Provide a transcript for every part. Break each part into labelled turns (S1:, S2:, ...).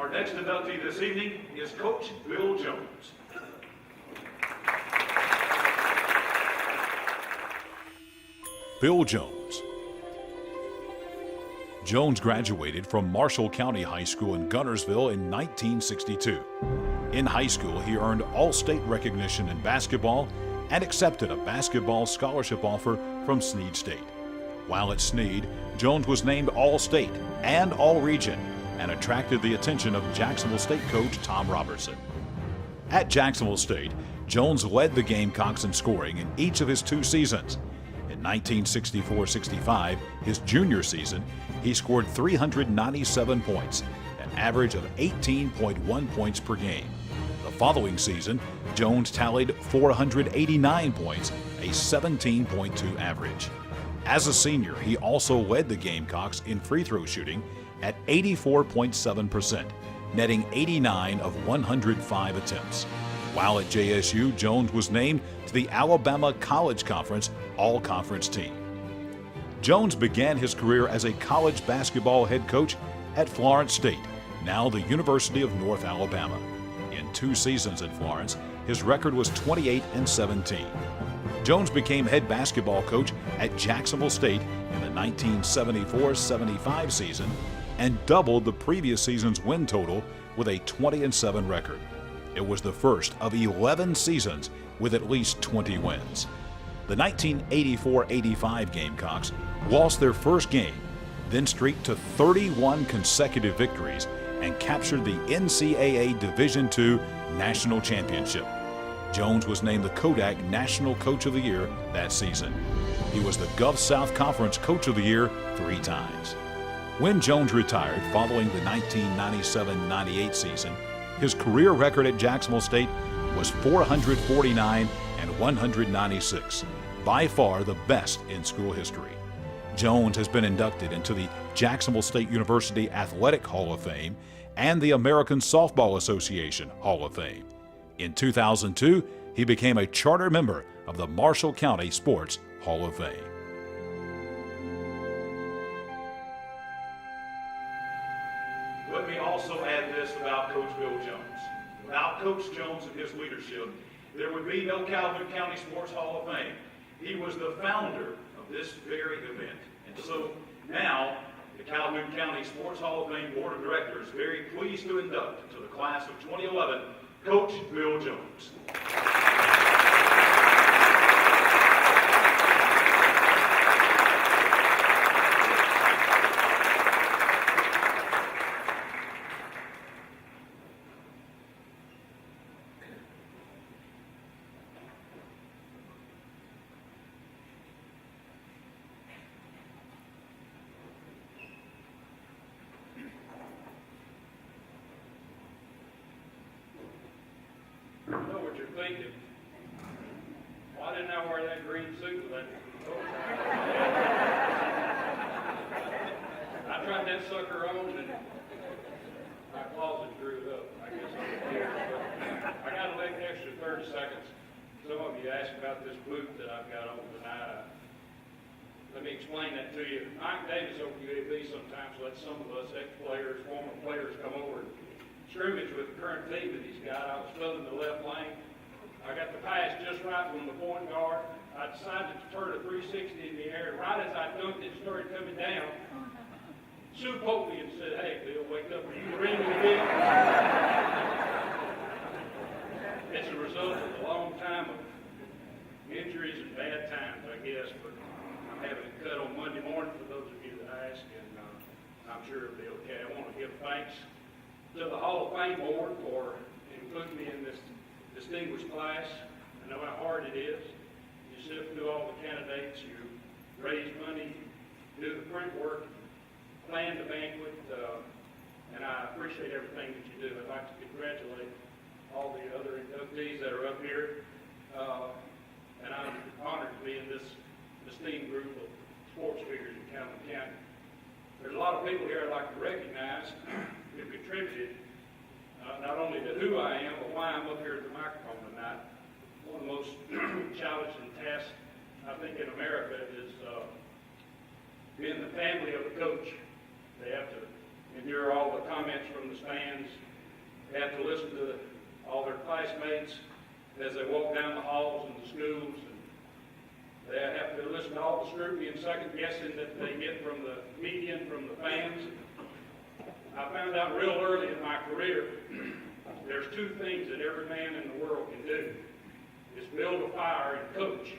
S1: Our next inductee this evening is Coach Bill Jones.
S2: Bill Jones. Jones graduated from Marshall County High School in Guntersville in 1962. In high school, he earned all-state recognition in basketball and accepted a basketball scholarship offer from Snead State. While at Snead, Jones was named All-State and All-Region and attracted the attention of Jacksonville State coach Tom Robertson. At Jacksonville State, Jones led the Gamecocks in scoring in each of his 2 seasons. In 1964-65, his junior season, he scored 397 points, an average of 18.1 points per game. The following season, Jones tallied 489 points, a 17.2 average. As a senior, he also led the Gamecocks in free throw shooting at 84.7%, netting 89 of 105 attempts. While at JSU, Jones was named to the Alabama College Conference All-Conference team. Jones began his career as a college basketball head coach at Florence State, now the University of North Alabama. In 2 seasons at Florence, his record was 28-17. Jones became head basketball coach at Jacksonville State in the 1974-75 season and doubled the previous season's win total with a 20-7 record. It was the first of 11 seasons with at least 20 wins. The 1984-85 Gamecocks lost their first game, then streaked to 31 consecutive victories and captured the NCAA Division II National Championship. Jones was named the Kodak National Coach of the Year that season. He was the Gulf South Conference Coach of the Year 3 times. When Jones retired following the 1997-98 season, his career record at Jacksonville State was 449 and 196, by far the best in school history. Jones has been inducted into the Jacksonville State University Athletic Hall of Fame and the American Softball Association Hall of Fame. In 2002, he became a charter member of the Marshall County Sports Hall of Fame.
S1: Let me also add this about Coach Bill Jones. Without Coach Jones and his leadership, there would be no Calhoun County Sports Hall of Fame. He was the founder of this very event. And so now, the Calhoun County Sports Hall of Fame Board of Directors is very pleased to induct into the class of 2011, Coach Bill Jones.
S3: I know what you're thinking. Why didn't I wear that green suit with that? I tried that sucker on and my closet drew it up. I guess I'm here. But I got an extra 30 seconds. Some of you asked about this boot that I've got on tonight. Let me explain that to you. Mike Davis over UAB sometimes lets some of us ex-players, former players come over and scrimmage with the current team that he's got. I was filling the left lane. I got the pass just right from the point guard. I decided to turn a 360 in the air. Right as I dunked it, started coming down. Sue poked me and said, "Hey, Bill, wake up. Are you dreaming again?" It's a result of a long time of injuries and bad times, I guess. But I'm having it cut on Monday morning for those of you that ask, and I'm sure it'll be okay. I want to give thanks to the Hall of Fame Board for including me in this distinguished class. I know how hard it is. You sift through all the candidates, you raise money, do the print work, plan the banquet, and I appreciate everything that you do. I'd like to congratulate all the other inductees that are up here, and I'm honored to be in this esteemed group of sports figures in Calhoun County. There's a lot of people here I'd like to recognize who contributed not only to who I am, but why I'm up here at the microphone tonight. One of the most challenging tasks, I think, in America is being the family of a coach. They have to and hear all the comments from the stands. They have to listen to all their classmates as they walk down the halls in the schools. And they have to listen to all the scrutiny and second guessing that they get from the media and from the fans. I found out real early in my career, there's two things that every man in the world can do. Is build a fire and coach.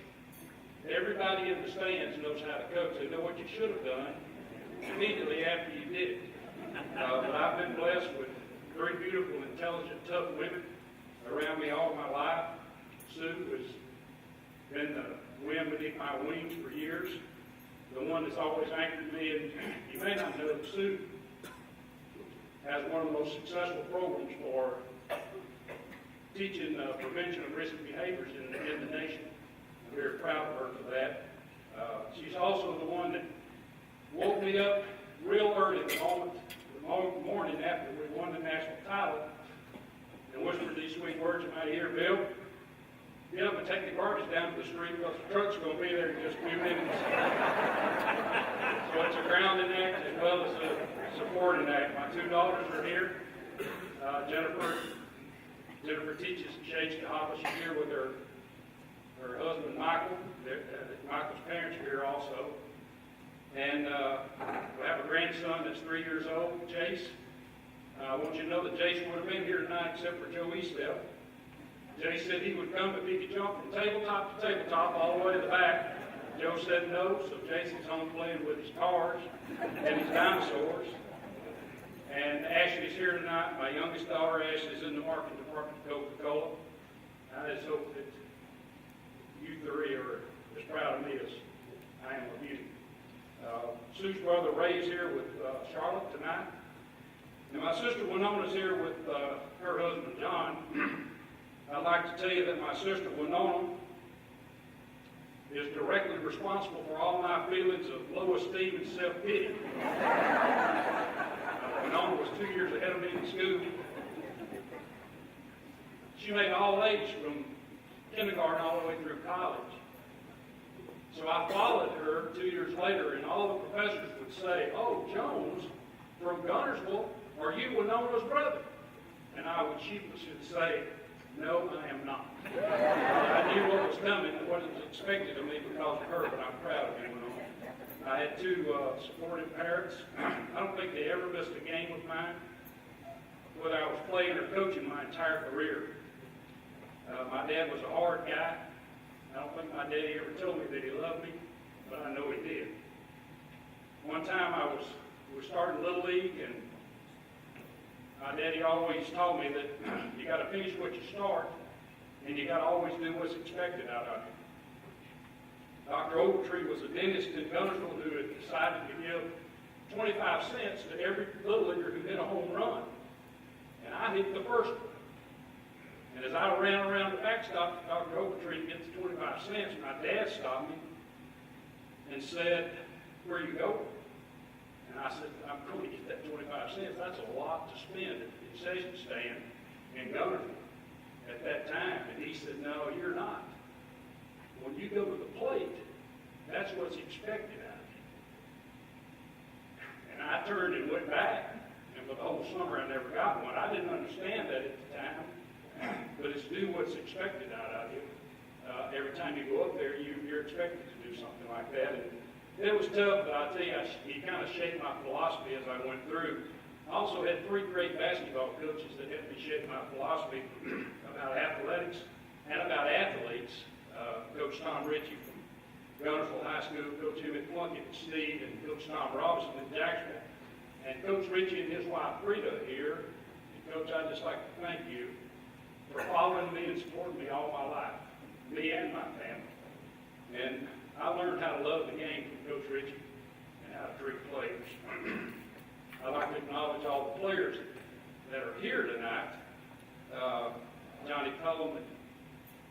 S3: Everybody in the stands knows how to coach. They know what you should have done immediately after you did it. But I've been blessed with very beautiful, intelligent, tough women around me all my life. Sue has been the wind beneath my wings for years, the one that's always anchored me. And you may not know that Sue has one of the most successful programs for teaching prevention of risky behaviors in the nation. I'm very proud of her for that. She's also the one that woke me up real early the morning after we won the national title and whispered these sweet words in my ear, Bill, get up and take the garbage down to the street because the truck's going to be there in just a few minutes. So it's a grounding act as well as a supporting act. My two daughters are here. Jennifer teaches at Shades Cahaba. She's here with her husband, Michael. Michael's parents are here also. And we have a grandson that's 3 years old, Jace. I want you to know that Jace would have been here tonight except for Joe Eastell. Jace said he would come if he could jump from tabletop to tabletop all the way to the back. Joe said no, so Jace is home playing with his cars and his dinosaurs. And Ashley's here tonight. My youngest daughter, Ashley's in the marketing department of Coca-Cola. I just hope that you three are as proud of me as I am of you. Sue's brother Ray's here with Charlotte tonight. And my sister Winona's here with her husband John. I'd like to tell you that my sister Winona is directly responsible for all my feelings of low esteem and self-pity. Winona was 2 years ahead of me in school. She made all A's from kindergarten all the way through college. So I followed her 2 years later, and all the professors would say, "Oh, Jones from Guntersville, are you Winona's brother?" And I would sheepishly say, "No, I am not." I knew what was coming and what was expected of me because of her, but I'm proud of you, Winona. I had two supportive parents. I don't think they ever missed a game with mine, whether I was playing or coaching my entire career. My dad was a hard guy. I don't think my daddy ever told me that he loved me, but I know he did. One time we were starting Little League, and my daddy always told me that you got to finish what you start, and you got to always do what's expected out of you. Dr. Ogletree was a dentist in Guntersville who had decided to give 25 cents to every Little Leaguer who hit a home run, and I hit the first one. And as I ran around the backstop, Dr. Ogletree gets the 25 cents. My dad stopped me and said, "Where you going?" And I said, "I'm going to get that 25 cents. That's a lot to spend at the concession stand in Guntersville at that time." And he said, "No, you're not. When you go to the plate, that's what's expected out of you." And I turned and went back. And for the whole summer, I never got one. I didn't understand that at the time. But it's do what's expected out of you. Every time you go up there, you're expected to do something like that. And it was tough, but I'll tell you, he kind of shaped my philosophy as I went through. I also had three great basketball coaches that helped me shape my philosophy about athletics and about athletes. Coach Tom Ritchie from Guntersville High School, Coach Emmett Plunkett and Steve, and Coach Tom Robinson in Jacksonville. And Coach Ritchie and his wife Frida here. And Coach, I'd just like to thank you for following me and supporting me all my life, me and my family. And I learned how to love the game from Coach Ritchie and how to treat players. I'd like to acknowledge all the players that are here tonight. Johnny Cullum and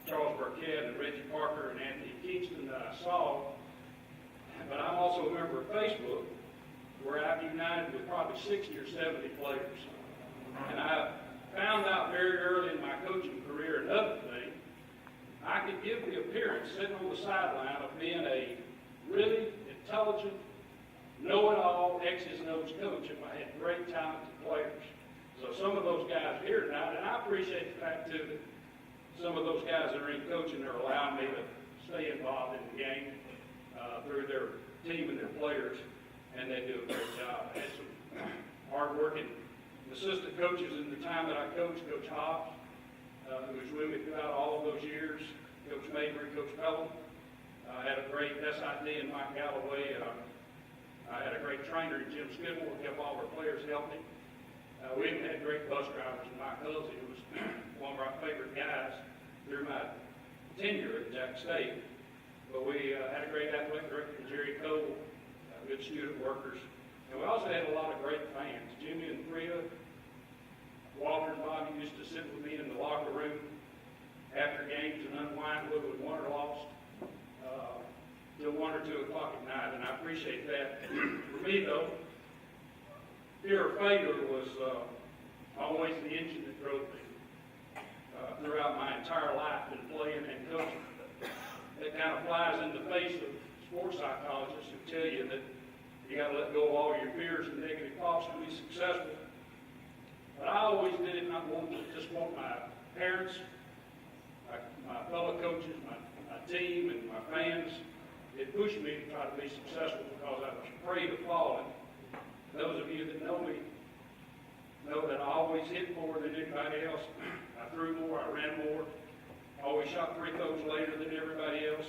S3: Charles Burkett and Reggie Parker and Anthony Kingston that I saw. But I'm also a member of Facebook, where I've united with probably 60 or 70 players. And I found out very early in my coaching career another thing. I could give the appearance sitting on the sideline of being a really intelligent, know-it-all, X's and O's coach if I had great talented players. So some of those guys here tonight, and I appreciate the fact too that some of those guys that are in coaching are allowing me to stay involved in the game through their team and their players, and they do a great job. I had some hard-working assistant coaches in the time that I coached, Coach Hobbs, who was with me throughout all of those years, Coach Mabry, Coach Pelham. I had a great SID in Mike Galloway. I had a great trainer in Jim Skidmore, who kept all our players healthy. We even had great bus drivers in Mike Hulsey, who was one of our favorite guys through my tenure at Jack State. But we had a great athletic director in Jerry Cole, good student workers. And we also had a lot of great fans. Jimmy and Priya, Walter and Bobby used to sit with me in the locker room after games and unwind whether we won or lost till 1 or 2 o'clock at night, and I appreciate that. For me, though, fear of failure was always the engine that drove me throughout my entire life in playing and coaching. It kind of flies in the face of sports psychologists who tell you that you got to let go of all your fears and negative thoughts to be successful. But I always did it not want to just want my parents, my fellow coaches, my team, and my fans. It pushed me to try to be successful because I was afraid of falling. Those of you that know me know that I always hit more than anybody else. I threw more, I ran more. I always shot free throws later than everybody else.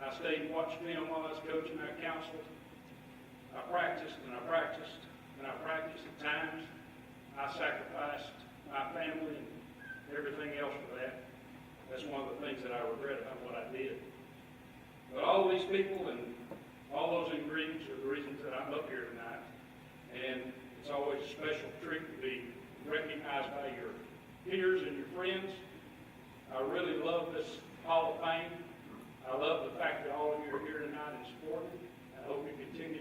S3: I stayed and watched film while I was coaching. I counseled. I practiced and I practiced and I practiced at times. I sacrificed my family and everything else for that. That's one of the things that I regret about what I did. But all these people and all those ingredients are the reasons that I'm up here tonight. And it's always a special treat to be recognized by your peers and your friends. I really love this Hall of Fame. I love the fact that all of you are here tonight and supporting. I hope you continue